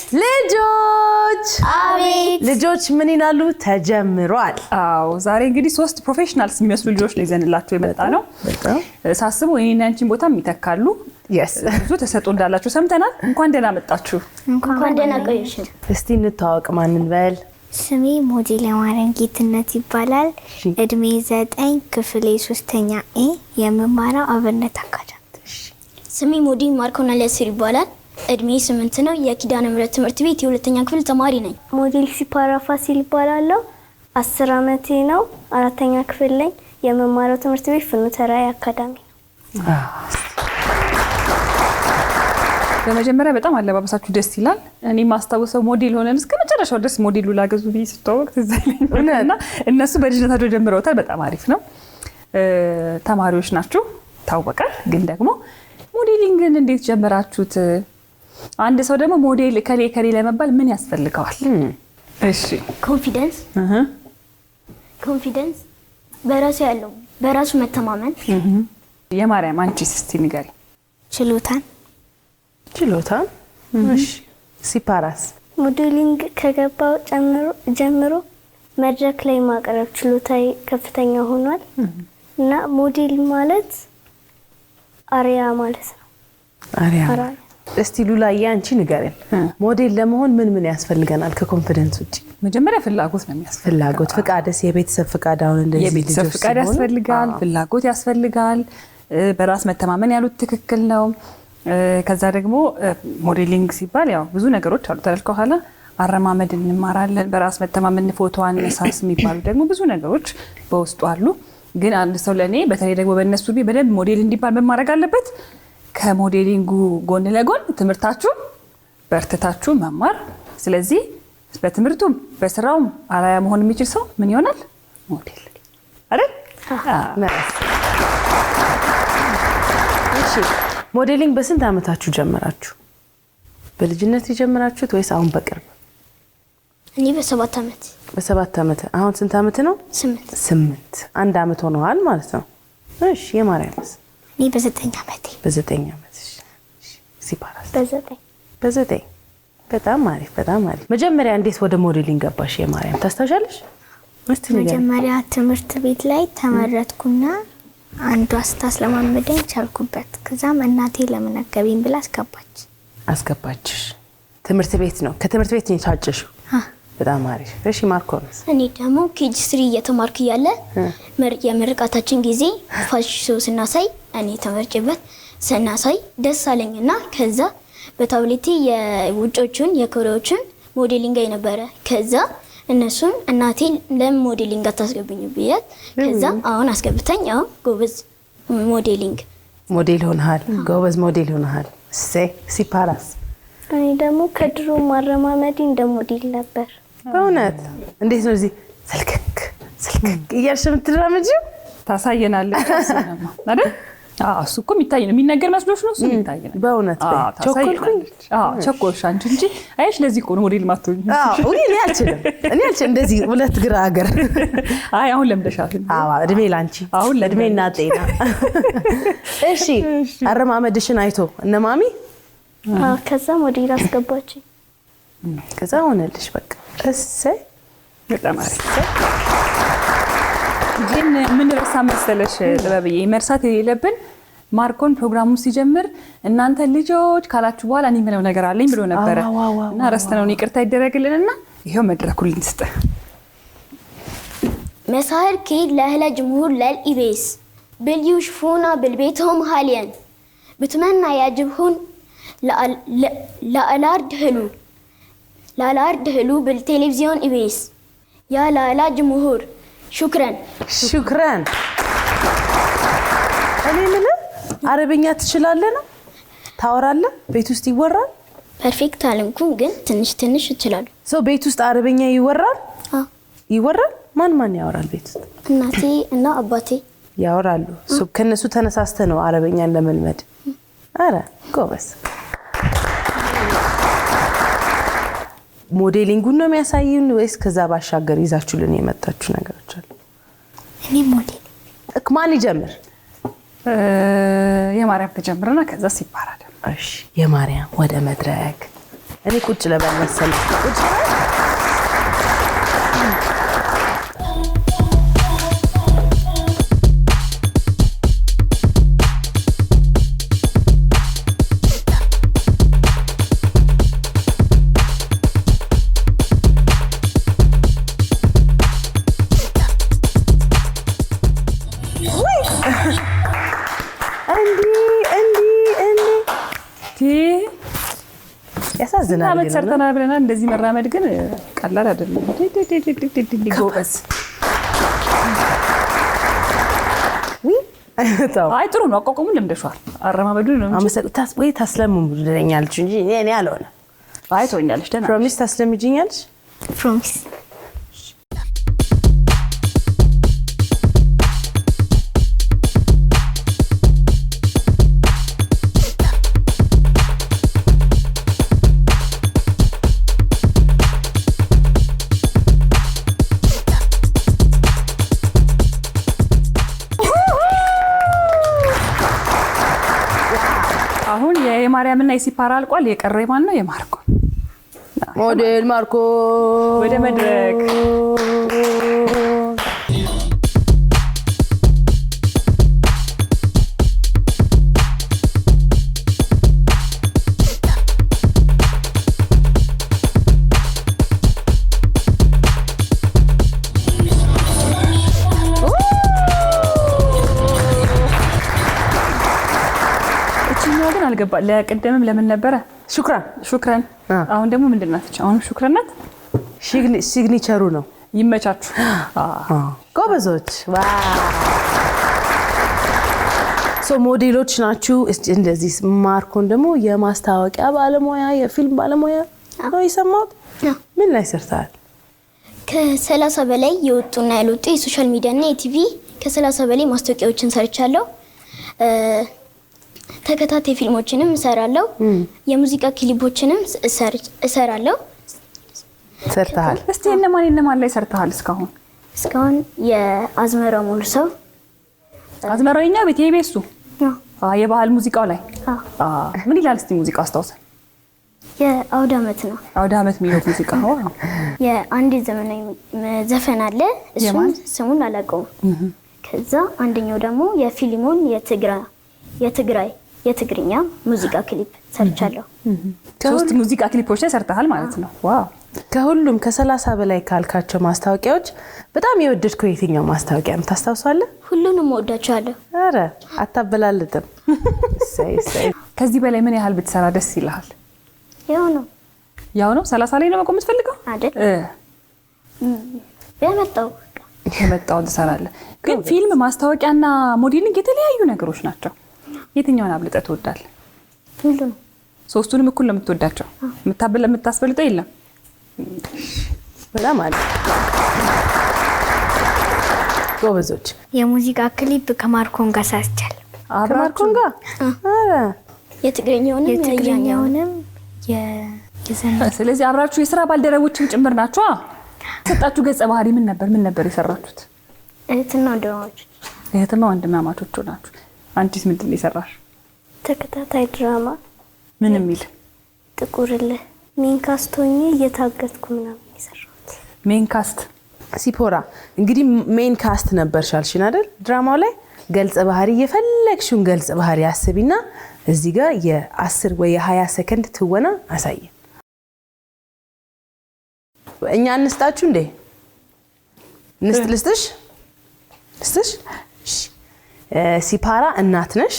ልጆች አቤት ልጆች ምን ይላሉ? ተጀምሯል። አዎ ዛሬ እንግዲህ 3 ፕሮፌሽናልስ የሚመስሉ ልጆች ነው ይዘንላችሁ የመጣ ነው። ሳስቡ እኔና አንቺን ቦታም ይተካሉ። ብዙ ተሰጥኦ እንዳላችሁ ሰምተናል። እንኳን ደህና መጣችሁ። እንኳን ደህና ቆየሽ። እስቲ እንተዋወቅ። ማንን በል? ስሜ ሞዴል የማርያም ጌትነት ይባላል። እድሜ 9 ክፍሌ 3ኛ ኤ የምማረው አብነት አካዳሚ። ስሜ ሞዴል ማርኮናል ያሲር ይባላል። እድሜ 8 ነው። የኪዳነ ምህረት ትምህርት ቤት የ2ኛ ክፍል ተማሪ ነኝ። ሞዴል ሲፓራ ፋሲል ይባላለሁ። 10 አመቴ ነው። 4ኛ ክፍል ላይ የምማረው ትምህርት ቤት ፍኖተ ራዕይ አካዳሚ ነው። በመጀመሪያ በጣም አለባበሳችሁ ደስ ይላል። እኔ ማስታወሰው ሞዴል ሆነን እስከ መጨረሻው ድረስ ሞዴሉ ላገዙ ብዬ ስትወቅ ትዝ ይለኛልና እነሱ በልጅነታቸው ጀምረውታል። በጣም አሪፍ ነው። ተማሪዎች ናችሁ ታወቀ። ግን ደግሞ ሞዴሊንግን እንዴት ጀመራችሁት? አንድ ሰው ደግሞ ሞዴል ከሌ ለመባል ምን ያስፈልገዋል? እሺ ኮንፊደንስ በራሱ ያለው በራሱ መተማመን። የማርያም አንቺስ እስቲ ንገሪ። ችሎታ። እሺ ሲፓራስ? ሞዴሊንግ ከገባው ጀምሮ መድረክ ላይ ማቅረብ ችሎታዬ ከፍተኛ ሆኗል እና ሞዴል ማለት አሪያ ማለት ነው። አሪያ። እስቲ ሉላዬ አንቺ ንገሪን። ሞዴል ለመሆን ምን ያስፈልገናል ከኮንፊደንስ ውጪ? መጀመሪያ ፍላጎት ነው የሚያስፈልገው። ፍላጎት፣ ፍቃድስ? የቤተሰብ ፍቃድ? አሁን እንደዚህ የቤተሰብ ፍቃድ ያስፈልጋል፣ ፍላጎት ያስፈልጋል፣ በራስ መተማመን ያሉት ትክክል ነው። ከዛ ደግሞ ሞዴሊንግ ሲባል ያው ብዙ ነገሮች አሉ ተልከው ከኋላ አረማመድ እንማራለን፣ በራስ መተማመን፣ ፎቶ አነሳስ የሚባሉ ደግሞ ብዙ ነገሮች በውስጡ አሉ። ግን አንድ ሰው ለኔ በተለይ ደግሞ በእነሱ በደንብ ሞዴል እንዲባል በማድረግ አለበት ከሞዴሊንጉ ጎን ለጎን ትምህርታችሁ በርትታችሁ መማር። ስለዚህ በትምህርቱም በስራውም አራያ መሆን የሚችል ሰው ምን ይሆናል? ሞዴል አይደል? እሺ ሞዴሊንግ በስንት አመታችሁ ጀመራችሁ? በልጅነት የጀመራችሁት ወይስ አሁን በቅርብ? እኔ በ7 አመት። በ7 አመት። አሁን ስንት አመት ነው? 8። አንድ አመት ሆነዋል ማለት ነው። እሺ የማርያምስ? እኔ በ9 አመቴ። በ9 አመት። እሺ ሲፓራስ? በ9። በጣም አሪፍ፣ በጣም አሪፍ። መጀመሪያ እንዴት ወደ ሞዴሊንግ ገባሽ የማርያም? ታስታውሻለሽ? መጀመሪያ ትምህርት ቤት ላይ ተመረጥኩና አንዷ ስታስለማመደኝ ቻልኩበት። ከዛም እናቴ ለምን አገቢኝ ብላ አስገባችሽ። ትምህርት ቤት ነው? ከትምህርት ቤት ነው የታጨሽው? በጣም አሪፍ። እሺ ማርኮንስ? እኔ ደግሞ ኬጂ 3 እየተማርኩ ያለ የምርቃታችን ጊዜ ፋሽን ሾው ስናሳይ እኔ ተመርጬበት ስናሳይ ደስ አለኝና ከዛ በታብሌቴ የውጮቹን የኮሪያዎችን ሞዴሊንግ ነበረ። ከዛ እነሱን እናቴ ለምን ሞዴሊንግ አታስገብኝ ብያት ከዛ አሁን አስገብተኝ አሁን ጎበዝ ሞዴል ሆነሃል። ጎበዝ ሞዴል ሆነሃል። ሲፓራስ? እኔ ደግሞ ከድሮ ማረማመዴ እንደ ሞዴል ነበር። በእውነት? እንዴት ነው እዚህ ስልክክ እያልሽ የምትራመጂው? ታሳየናለች አይደል? እሱ እኮ የሚታይ ነው። የሚነገር መስሎሽ ነው? እሱ የሚታይ ነው። በእውነት ቸኮልኩኝ። ቸኮልሽ አንቺ እንጂ አይሽ ለዚህ እኮ ነው ሞዴል ማትሆኝ። እኔ አልችልም እንደዚህ ሁለት ግራ ሀገር። አሁን ለምደሻል። እድሜ ላንቺ፣ አሁን እድሜና ጤና። እሺ አረማመድሽን አይቶ እነ ማሚ ከዛ ሞዴል አስገባችኝ። ከዛ ሆነልሽ በቃ። እሰይ በጣም አሪፍ። ግን ምን ረሳ መሰለሽ ጥበብዬ፣ መርሳት የሌለብን ማርኮን ፕሮግራሙ ሲጀምር እናንተ ልጆች ካላችሁ በኋላ እኔ ምንም ነገር አለኝ ብሎ ነበረ እና ረስተነው ይቅርታ ይደረግልንና ይሄው መድረኩን ልንስጥ። مساهر كيد لأهل جمهور للإبيس باليوشفونا بالبيتهم حاليا بتمنى يعجبهن لالارد هلو بالتلفزيون إبيس يا لا جمهور شكرا እኔ ምን አረብኛ ትችላለህ ነው? ታወራለህ? ቤት ውስጥ ይወራል? ፐርፌክት አልንኩም ግን ትንሽ እችላለሁ። ሰው ቤት ውስጥ አረብኛ ይወራል? ይወራል? ማን ያወራል ቤት ውስጥ? እናቴ እና አባቴ ያወራሉ። ከነሱ ተነሳስተ ነው አረብኛን ለመልመድ? አረ ጎበዝ። ሞዴሊንጉን ነው የሚያሳዩን ወይስ ከዛ ባሻገር ይዛችሁልን የመጣችሁ ነገሮች አሉ? እኔ ሞዴል ማን ይጀምር? የማርያም ተጀምረና ከዛ ሲባራ። እሺ የማርያም ወደ መድረክ እኔ ቁጭ ልበል መሰለኝ። ቁጭ ልበል። ያሳዝናል። አመት ሰርተናል ብለናል። እንደዚህ መራመድ ግን ቀላል አይደለም። ጎበዝ። አይ ጥሩ ነው። አቋቁሙን ለምደሻል። አረማመዱ ነው እንጂ ወይ ታስለምዱኛለች እንጂ እኔ አልሆነ። አይ ተወኛለሽ። ደህና ፕሮሚስ ታስለምጂኛለሽ? ፕሮሚስ። አሁን የማርያምና የሲፓራ አልቋል። የቀረ ማን ነው? የማርኮ ሞዴል ማርኮ ወደ መድረክ። አልገባ ለቀደምም ለምን ነበረ? ሹክራን። አሁን ደግሞ ምንድን ናት? አሁን ሹክራን ናት። ሲግኒቸሩ ነው። ይመቻችሁ ጎበዞች። ሞዴሎች ናችሁ። እንደዚህ ማርኮን ደግሞ የማስታወቂያ ባለሙያ የፊልም ባለሙያ ነው የሰማሁት። ምን ላይ ሰርተሃል? ከ30 በላይ የወጡና ያልወጡ የሶሻል ሚዲያ እና የቲቪ ከ30 በላይ ማስታወቂያዎችን ሰርቻለሁ። ተከታታይ ፊልሞችንም እሰራለሁ። የሙዚቃ ክሊፖችንም እሰራለሁ። ሰርተሃል? እስቲ እነማን ላይ ሰርተሃል እስካሁን? የአዝመራው ሙሉ ሰው አዝመራውኛ ቤት የቤሱ የባህል ሙዚቃው ላይ ምን ይላል? እስቲ ሙዚቃው አስታውሰን። የአውደ ዓመት ነው። አውደ ዓመት የሚለው ሙዚቃ የአንድ ዘመናዊ ዘፈን አለ። እሱን ስሙን አላውቀውም። ከዛ አንደኛው ደግሞ የፊልሙን የትግርኛ ሙዚቃ ክሊፕ ሰርቻለሁ። 3 ሙዚቃ ክሊፖች ላይ ሰርተሃል ማለት ነው። ዋው! ከሁሉም ከ30 በላይ ካልካቸው ማስታወቂያዎች በጣም የወደድከው የትኛው ማስታወቂያ ነው? ታስታውሳለህ? ሁሉንም ወዳቸዋለሁ። አረ አታበላልጥም። ከዚህ በላይ ምን ያህል ብትሰራ ደስ ይልሃል? ያው ነው 30 ላይ ነው መቆም የምትፈልገው አይደል? የመጣው ትሰራለህ። ግን ፊልም፣ ማስታወቂያና ሞዴሊንግ የተለያዩ ነገሮች ናቸው። የትኛውን አብልጠህ ትወዳለህ? ሁሉንም። 3ቱንም እኩል ነው የምትወዳቸው? የምታስበልጠው የለም? በጣም አለ። ጎበዞች። የሙዚቃ ክሊፕ ከማርኮን ጋር ሰርቻለሁ። ከማርኮን ጋር? የትግርኛውንም ስለዚህ አብራችሁ የስራ ባልደረቦችም ጭምር ናችሁ። ሰጣችሁ ገጸ ባህሪ ምን ነበር የሰራችሁት? እህትና ወንድማማቾች ናችሁ። አንቺስ ምንድን ነው የሰራሽ? ተከታታይ ድራማ። ምን የሚል? ጥቁርልህ ሜን ካስት ሆኜ እየታገትኩ ምናምን የሰራሁት። ሜን ካስት። ሲፖራ እንግዲህ ሜን ካስት ነበርሽ አልሽኝ አይደል? ድራማው ላይ ገልጸ ባህሪ የፈለግሽውን ገልጸ ባህሪ አስቢና እዚህ ጋር የ10 ወይ የ20 ሰከንድ ትወና አሳየን። እኛ እንስጣችሁ እንዴ? ልስጥሽ? ሲፓራ እናት ነሽ።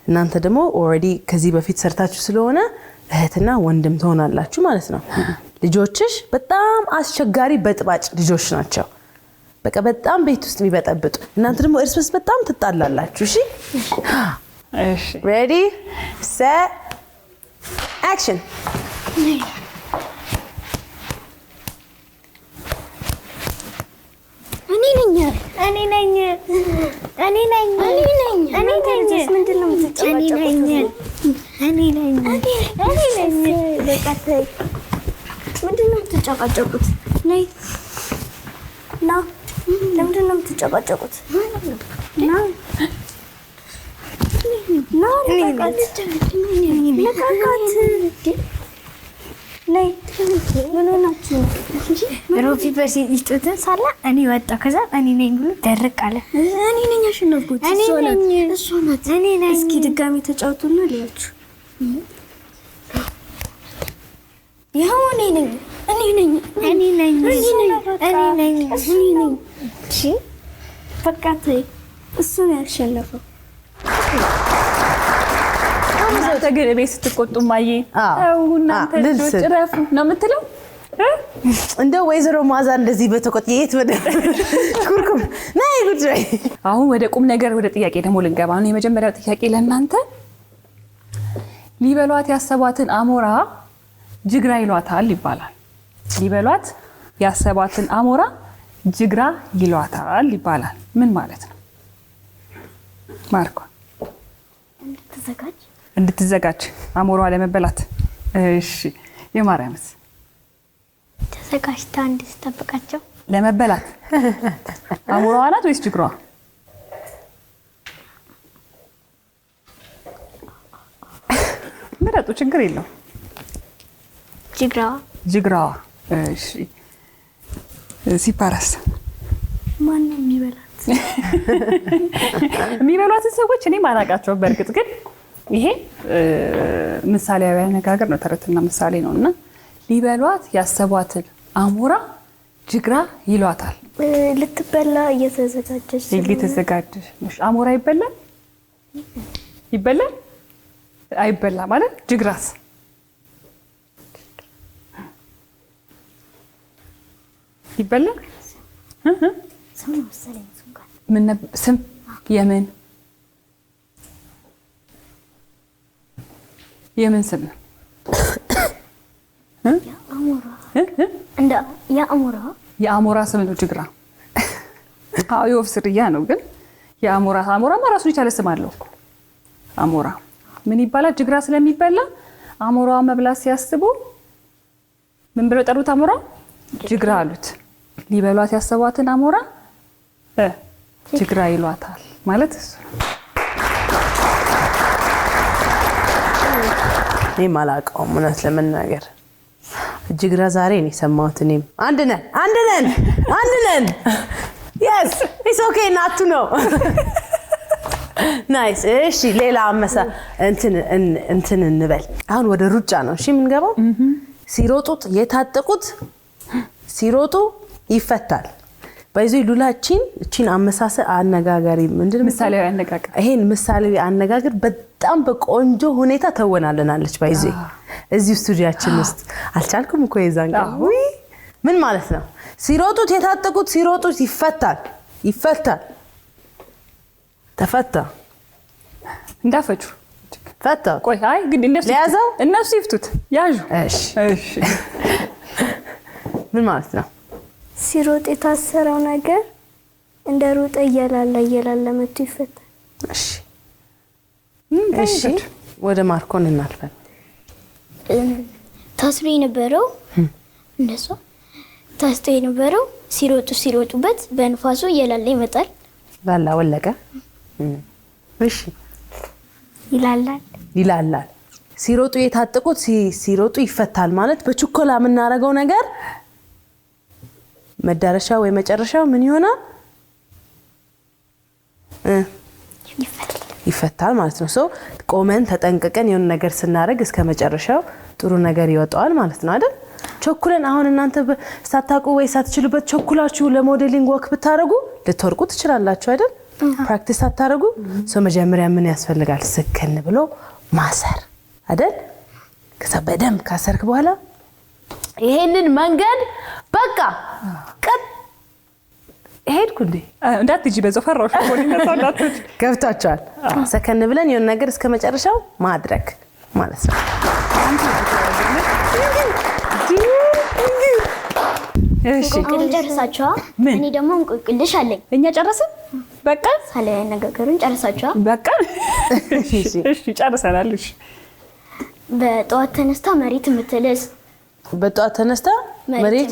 እናንተ ደግሞ ኦሬዲ ከዚህ በፊት ሰርታችሁ ስለሆነ እህትና ወንድም ትሆናላችሁ ማለት ነው። ልጆችሽ በጣም አስቸጋሪ በጥባጭ ልጆች ናቸው። በቃ በጣም ቤት ውስጥ የሚበጠብጡ። እናንተ ደግሞ እርስ በርስ በጣም ትጣላላችሁ። እሺ ሬዲ ሴት አክሽን። እኔ ነኝ። ምንድን ነው የምትጨቃጨቁት? ለምንድን ነው የምትጨቃጨቁት? ምን ሆናችሁ ሮቢ በሲጡትን ሳላ እኔ ወጣሁ። ከዛ እኔ ነኝ ብሎ ደርቅ አለ። እኔ ነኝ ያሸነፍኩት። እሷ ናት። እስኪ ድጋሚ ተጫውቱና ልያችሁ። ያው እኔ ነኝ። እሺ በቃ ተይ፣ እሱ ነው ያሸነፈው። እናንተ ግን ቤት ስትቆጡ ማዬ እናንተ ልጆች ረፉ ነው የምትለው። እንደ ወይዘሮ ማዛ እንደዚህ በተቆጥየት ወደ ኩርኩም ናይ ጉዳይ። አሁን ወደ ቁም ነገር ወደ ጥያቄ ደግሞ ልንገባ ነው። የመጀመሪያው ጥያቄ ለእናንተ ሊበሏት ያሰቧትን አሞራ ጅግራ ይሏታል ይባላል። ሊበሏት ያሰቧትን አሞራ ጅግራ ይሏታል ይባላል። ምን ማለት ነው? ማርኮ እንድትዘጋጅ አሞራዋ ለመበላት። እሺ የማርያምስ? ተዘጋጅታ እንድትጠብቃቸው ለመበላት። አሞራዋ ናት ወይስ ጅግራዋ? ምረጡ፣ ችግር የለው። ጅግራዋ። እሺ ሲፓራስ ማን ነው የሚበላት? የሚበሏትን ሰዎች እኔ ማላውቃቸውም። በእርግጥ ግን ይሄ ምሳሌያዊ አነጋገር ነው፣ ተረትና ምሳሌ ነው። እና ሊበሏት ያሰቧትን አሞራ ጅግራ ይሏታል። ልትበላ እየተዘጋጀች እየተዘጋጀች። አሞራ ይበላል? አይበላ ማለት ጅግራስ? ይበላል? ስም የምን ስም ነው? የአሞራ ስም ነው ጅግራ። አዎ የወፍ ዝርያ ነው። ግን አሞራማ ራሱን የቻለ ስም አለው እኮ። አሞራ ምን ይባላል? ጅግራ ስለሚበላ አሞራዋ መብላት ሲያስቡ ምን ብለው ጠሩት? አሞራ ጅግራ አሉት። ሊበሏት ያሰቧትን አሞራ ጅግራ ይሏታል ማለት እሱ። እኔ ማላውቀውም እውነት ለመናገር ጅግራ ዛሬ ነው የሰማሁት። እኔም አንድ ነን yes it's okay not to know nice። እሺ ሌላ አመሳ እንትን እንበል። አሁን ወደ ሩጫ ነው እሺ የምንገባው። ሲሮጡት የታጠቁት ሲሮጡ ይፈታል። ባይዞ ሉላችን እቺን አመሳሰ አነጋጋሪ ምንድነው? ምሳሌያዊ አነጋገር። ይሄን ምሳሌያዊ አነጋገር በጣም በቆንጆ ሁኔታ ተወናለናለች። ባይዞ እዚህ ስቱዲያችን ውስጥ አልቻልኩም እኮ የዛን ቀን። ምን ማለት ነው? ሲሮጡት የታጠቁት ሲሮጡት ይፈታል። ተፈታ እንዳፈጩ ፈታ። ቆይ አይ ግን እነሱ ይፍቱት ያዡ። እሺ ምን ማለት ነው? ሲሮጥ የታሰረው ነገር እንደ ሩጥ እያላለ መጥቶ ይፈታል። እሺ ወደ ማርኮን እናልፈን። ታስሮ የነበረው እንደሱ ታስሮ የነበረው ሲሮጡበት በንፋሱ እያላለ ይመጣል። ላላ ወለቀ። እሺ ይላላል። ሲሮጡ የታጠቁት ሲሮጡ ይፈታል ማለት በችኮላ የምናረገው ነገር መዳረሻ ወይ መጨረሻው ምን ይሆናል? ይፈታል ማለት ነው። ሰው ቆመን ተጠንቅቀን የሆነ ነገር ስናረግ እስከ መጨረሻው ጥሩ ነገር ይወጣዋል ማለት ነው አይደል? ቸኩለን አሁን እናንተ ሳታውቁ ወይ ሳትችሉበት ቸኩላችሁ ለሞዴሊንግ ወክ ብታረጉ ልትወርቁ ትችላላችሁ አይደል? ፕራክቲስ አታረጉ። ሰው መጀመሪያ ምን ያስፈልጋል? ስክን ብሎ ማሰር አይደል? ከዛ በደንብ ካሰርክ በኋላ ይሄንን መንገድ በቃ ቀጥ ሄድኩ እንዴ እንዳትጂ በዘፈራው ሾፎኒ ተሳዳት ገብታችኋል። ሰከን ብለን የሆነ ነገር እስከ መጨረሻው ማድረግ ማለት ነው። እሺ ጨርሳችኋ? እኔ ደግሞ እንቆቅልሽ አለኝ። እኛ ጨረስን በቃ ሳለ ነገሩን ጨርሳችኋ? በቃ እሺ ጨርሰናል። እሺ በጠዋት ተነስታ መሬት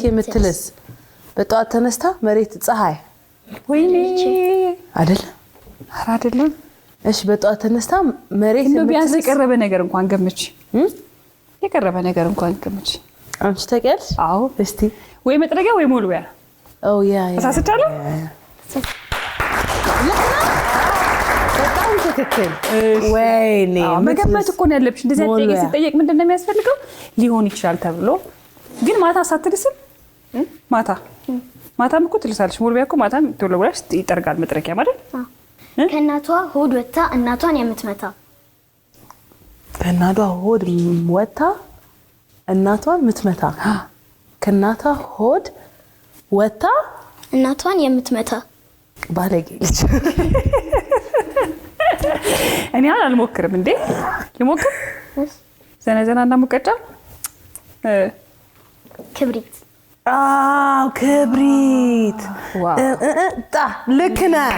የምትልስ በጠዋት ተነስታ መሬት ፀሐይ ወይኔ አይደለም። እሺ በጠዋት ተነስታ መሬት ቢያንስ የቀረበ ነገር እንኳን ገምች። አንቺ ታውቂያለሽ? አዎ። እስቲ ወይ መጥረጊያ ወይ ሞልቢያ። ኦ ያ ተሳስቻለሁ? በጣም ትክክል። ወይኔ መገመት እኮ ነው ያለብሽ። እንደዚህ አይነት ጥያቄ ሲጠየቅ ምንድን ነው የሚያስፈልገው? ሊሆን ይችላል ተብሎ ግን ማታ ሳትልስም ማታም እኮ ትልሳለች። ሞልቢያ እኮ ማታም ቶሎ ብለሽ ይጠርጋል መጥረጊያ ማለት። ከእናቷ ሆድ ወጥታ እናቷን የምትመታ ከእናቷ ሆድ ወጥታ እናቷን የምትመታ ከእናቷ ሆድ ወጥታ እናቷን የምትመታ ባለጌ ልጅ። እኔ አልሞክርም። እንዴ ልሞክር? ዘነዘናና ሙቀጫ ክብሪት። አዎ ክብሪት። ልክ ነህ።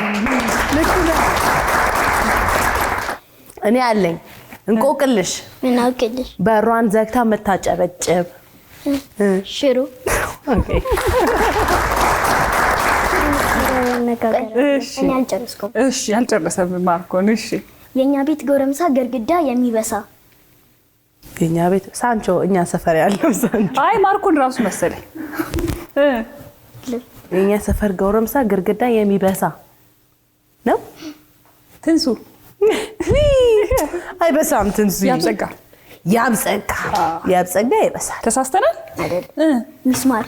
እኔ አለኝ እንቆቅልሽ። ምን አውቅልሽ? በሯን ዘግታ የምታጨበጭብ ሽሮ። እኔ አልጨረስኩም። እሺ አልጨረሰም ማርኮን። እሺ የኛ ቤት ጎረምሳ ግድግዳ የሚበሳ። የኛ ቤት ሳንቾ፣ እኛ ሰፈር ያለው ሳንቾ። አይ ማርኮን ራሱ መሰለኝ። የኛ ሰፈር ጎረምሳ ግድግዳ የሚበሳ ነው። ትንሱ አይበሳም። ትንሱ ያብጸጋ ይበሳል። ተሳስተናል አይደል? ሚስማር።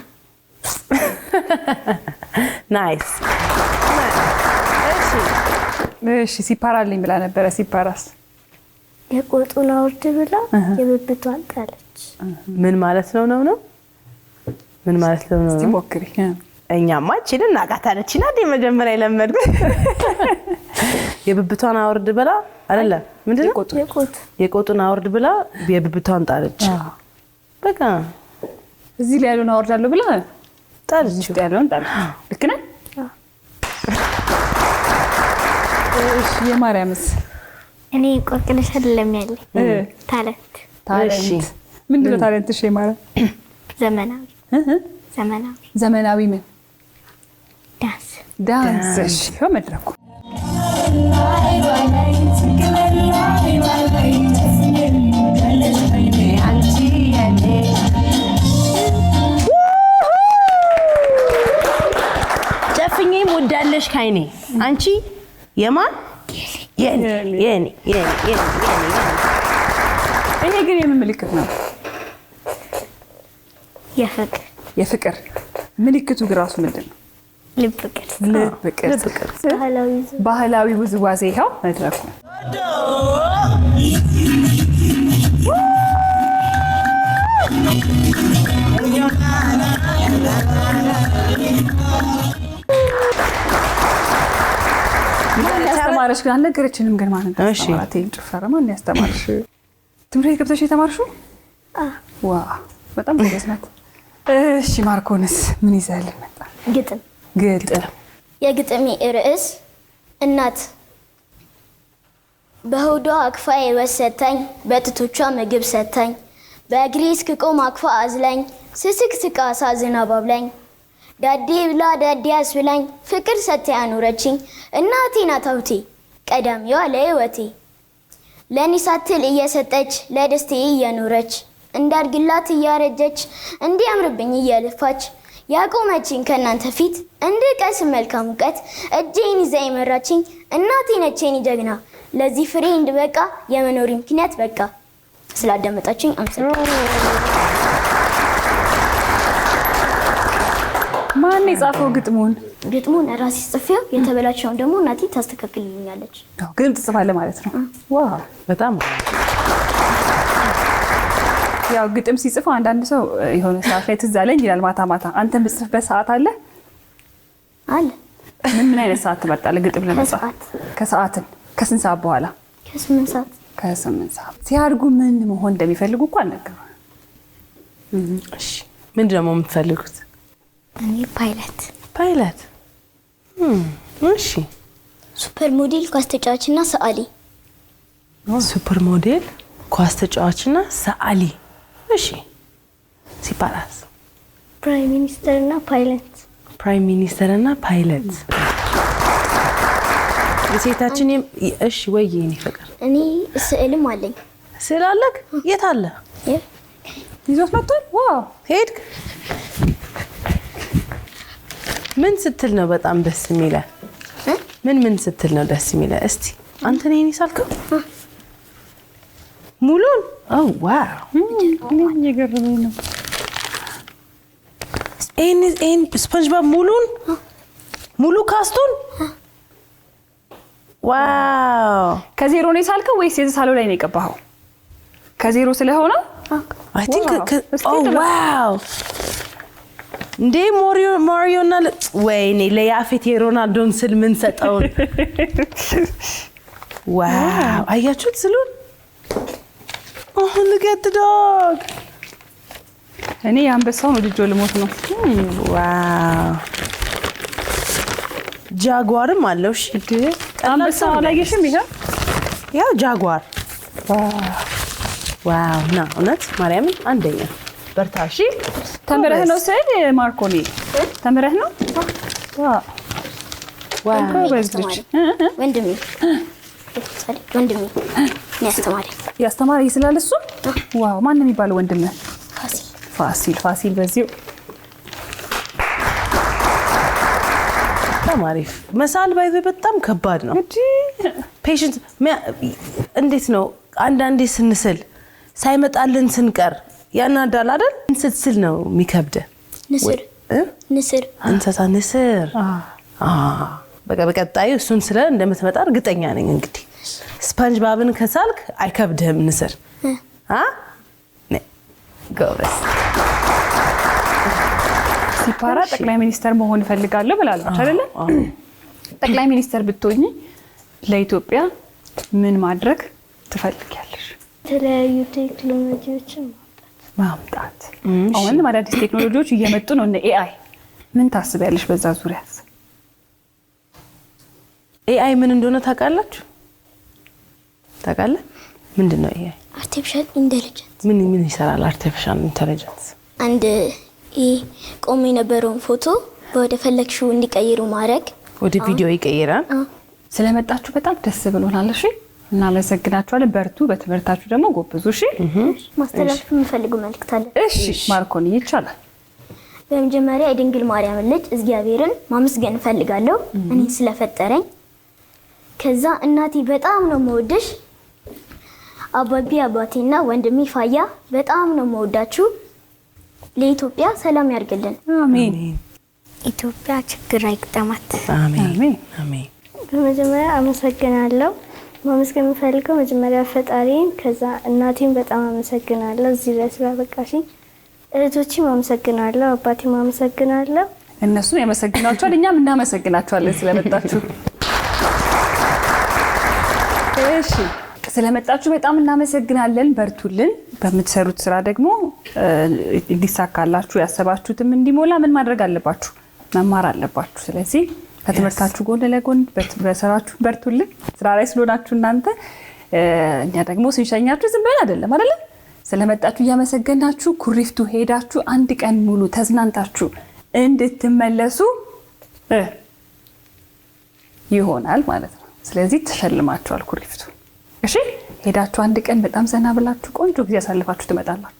ናይስ። እሺ ሲፓራልኝ ብላ ነበረ። ሲፓራስ የቆጡን አውርድ ብላ የብብቷን ጣለች። ምን ማለት ነው? ምን ማለት ነው? እስቲ ሞክሪ። እኛማ እቺን እናቃታለች። ናዲ መጀመሪያ የለመድኩት የብብቷን አውርድ ብላ አይደለም። ምንድነው? የቆጡን አውርድ ብላ የብብቷን ጣለች። በቃ እዚህ ላይ ያለውን አወርዳለሁ ብላ ጣለች። ውስጥ ያለውን ጣለች። ልክ ነህ? እሺ የማርያምስ? እኔ ቆቅልሽ አይደለም ያለኝ ታለንት። እሺ ምንድነው ታለንትሽ የማርያም? ዘመናዊ ምን? ዳንስ። እሺ ይኸው መድረኩ። ጨፍኜም ወዳለሽ ካይኔ አንቺ የማን የኔ። ይሄ ግን የምን ምልክት ነው? የፍቅር ምልክቱ ግን ራሱ ምንድን ነው? ልብ ቅርጽ። ባህላዊ ውዝዋዜ። ይኸው መድረኩ። ያስተማረሽ ግን አልነገረችንም። ግን ማለት ነው ጭፈራ ማን ያስተማርሽ? ትምህርት ቤት ገብተሽ የተማርሽው? ዋ በጣም ጎበዝ ናት። እሺ ማርኮንስ ምን ይዘህልን መጣ? ግጥም። የግጥሜ ርዕስ እናት በሆዷ አቅፋ የወሰተኝ በጥቶቿ ምግብ ሰተኝ በእግሬ እስክቆም አቅፋ አዝላኝ ስስቅ ስቃ ሳዝና ባብላኝ ዳዴ ብላ ዳዴ አስብላኝ ፍቅር ሰጥታ ያኖረችኝ እናቴ ናት ሀብቴ ቀዳሚዋ ለህይወቴ ለእኔ ሳትል እየሰጠች ለደስቴ እየኖረች እንዳድግላት እያረጀች እንዲያምርብኝ እየልፋች ያቆመችኝ ከእናንተ ፊት እንድቀስም መልካም እውቀት እጄን ይዛ የመራችኝ እናቴ ነች የኔ ጀግና ለዚህ ፍሬ እንድበቃ የመኖሪ ምክንያት በቃ። ስላዳመጣችኝ አመሰግናለሁ። ማን የጻፈው ግጥሙን? ግጥሙን ራሴ ጽፌው የተበላሸውን ደግሞ እናቴ ታስተካክልልኛለች። ግጥም ትጽፋለህ ማለት ነው? ዋው በጣም ያው ግጥም ሲጽፉ አንዳንድ ሰው የሆነ ሰዓት ላይ ትዝ አለኝ ይላል ማታ ማታ። አንተ የምትጽፍበት ሰዓት አለ? ምን አይነት ሰዓት ትመርጣለህ ግጥም ለመጻፍ? ከሰዓትን ከስንት ሰዓት በኋላ? ከ8 ሰዓት። ከ8 ሰዓት። ሲያድጉ ምን መሆን እንደሚፈልጉ እኮ አልነገሩም። እሺ ምንድን ነው የምትፈልጉት? እኔ ፓይለት። እሺ ሱፐር ሞዴል ኳስ ተጫዋችና ሰዓሊ። ሱፐር ሞዴል ኳስ ተጫዋችና ሰዓሊ። እሺ ሲፓራስ? ፕራይም ሚኒስተርና ፓይለት። የሴታችን እሺ ወይ የኔ ፍቅር? እኔ ስዕልም አለኝ። ስዕል አለክ? የት አለ? ይዞት መጥቷል። ዋው ሄድክ? ምን ስትል ነው በጣም ደስ የሚለ? ምን ስትል ነው ደስ የሚለ? እስቲ አንተ ነህ ይሳልከው ሙሉን? ኦ ዋው ምን እየገረመኝ ነው። ኤን ስፖንጅቦብ ሙሉ ካስቱን? ዋው ከዜሮ ነው የሳልከው ወይስ የተሳለው ላይ ነው የቀባኸው? ከዜሮ ስለሆነ አይ ቲንክ ኦ ዋው እንዴ ማሪዮና ወይኔ ለያፌት የሮናልዶን ስል ምን ሰጠውን? ዋው አያችሁት ስሉን? look at the dog. እኔ አንበሳውን ወድጆ ልሞት ነው። ዋው ጃጓርም አለው። እሺ አንበሳው አላየሽም? ያው ጃጓር ዋው ና እውነት ማርያምን አንደኛ በርታ። እሺ ተምረህ ነው ስል ማርኮኒ ተምረህ ነው? ዋው ወንድሜ ያስተማሪ ይስላል እሱ። ዋው ማን ነው የሚባለው ወንድምህ? ፋሲል በዚሁ ተማሪ መሳል ባይዘ በጣም ከባድ ነው። ፔሽንት እንዴት ነው አንዳንዴ ስንስል ሳይመጣልን ስንቀር ያናዳል አይደል? እንስል ነው የሚከብደ ንስር እንስሳ ንስር በቀጣዩ እሱን ስለ እንደምትመጣ እርግጠኛ ነኝ። እንግዲህ ስፖንጅ ባብን ከሳልክ አይከብድህም ንስር ጎበዝ። ሲፓራ ጠቅላይ ሚኒስተር መሆን ፈልጋለሁ ብላለች አይደለ? ጠቅላይ ሚኒስተር ብትሆኚ ለኢትዮጵያ ምን ማድረግ ትፈልጊያለሽ? የተለያዩ ቴክኖሎጂዎችን ማምጣት። አሁን አዳዲስ ቴክኖሎጂዎች እየመጡ ነው፣ እነ ኤአይ። ምን ታስቢያለሽ በዛ ዙሪያ? ኤአይ ምን እንደሆነ ታውቃላችሁ? ታውቃለህ? ምንድነው ኤአይ? አርቲፊሻል ኢንተለጀንስ። ምን ይሰራል አርቲፊሻል ኢንተለጀንስ? አንድ ቆሞ የነበረውን ፎቶ ወደ ፈለግሽው እንዲቀይሩ ማድረግ፣ ወደ ቪዲዮ ይቀይራል። ስለመጣችሁ በጣም ደስ ብሎናል። እሺ እናመሰግናችኋለን። በርቱ፣ በትምህርታችሁ ደግሞ ጎብዙ። እሺ ማስተላለፍ የምፈልገው መልእክት አለ። እሺ ማርኮኒ ይቻላል። በመጀመሪያ የድንግል ማርያም ልጅ እግዚአብሔርን ማመስገን ፈልጋለሁ እኔ ስለፈጠረኝ። ከዛ እናቴ በጣም ነው የምወድሽ። አባቴና ወንድሜ ፋያ በጣም ነው የምወዳችሁ። ለኢትዮጵያ ሰላም ያርግልን። አሜን። ኢትዮጵያ ችግር አይግጠማት። አሜን አሜን። በመጀመሪያ አመሰግናለሁ። ማመስገን የምፈልገው መጀመሪያ ፈጣሪን፣ ከዛ እናቴን በጣም አመሰግናለሁ እዚህ ድረስ ስላበቃሽኝ። እህቶቼም አመሰግናለሁ፣ አባቴም አመሰግናለሁ። እነሱን ያመሰግናቸዋል፣ እኛም እናመሰግናቸዋለን ስለመጣችሁ። እሺ ስለመጣችሁ በጣም እናመሰግናለን። በርቱልን። በምትሰሩት ስራ ደግሞ እንዲሳካላችሁ ያሰባችሁትም እንዲሞላ ምን ማድረግ አለባችሁ? መማር አለባችሁ። ስለዚህ ከትምህርታችሁ ጎን ለጎን በስራችሁ በርቱልን። ስራ ላይ ስለሆናችሁ እናንተ እኛ ደግሞ ስንሸኛችሁ ዝም ብለን አይደለም አይደለ? ስለመጣችሁ እያመሰገናችሁ ኩሪፍቱ ሄዳችሁ አንድ ቀን ሙሉ ተዝናንታችሁ እንድትመለሱ ይሆናል ማለት ነው። ስለዚህ ተሸልማችኋል ኩሪፍቱ። እሺ ሄዳችሁ አንድ ቀን በጣም ዘና ብላችሁ ቆንጆ ጊዜ አሳልፋችሁ ትመጣላችሁ።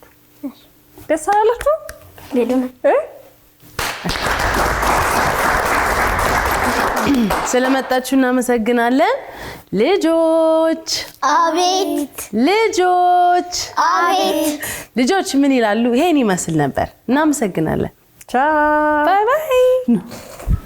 ደስ አላችሁ? ስለመጣችሁ እናመሰግናለን። ልጆች አቤት። ልጆች አቤት። ልጆች ምን ይላሉ? ይሄን ይመስል ነበር። እናመሰግናለን። ቻው ባይ ባይ።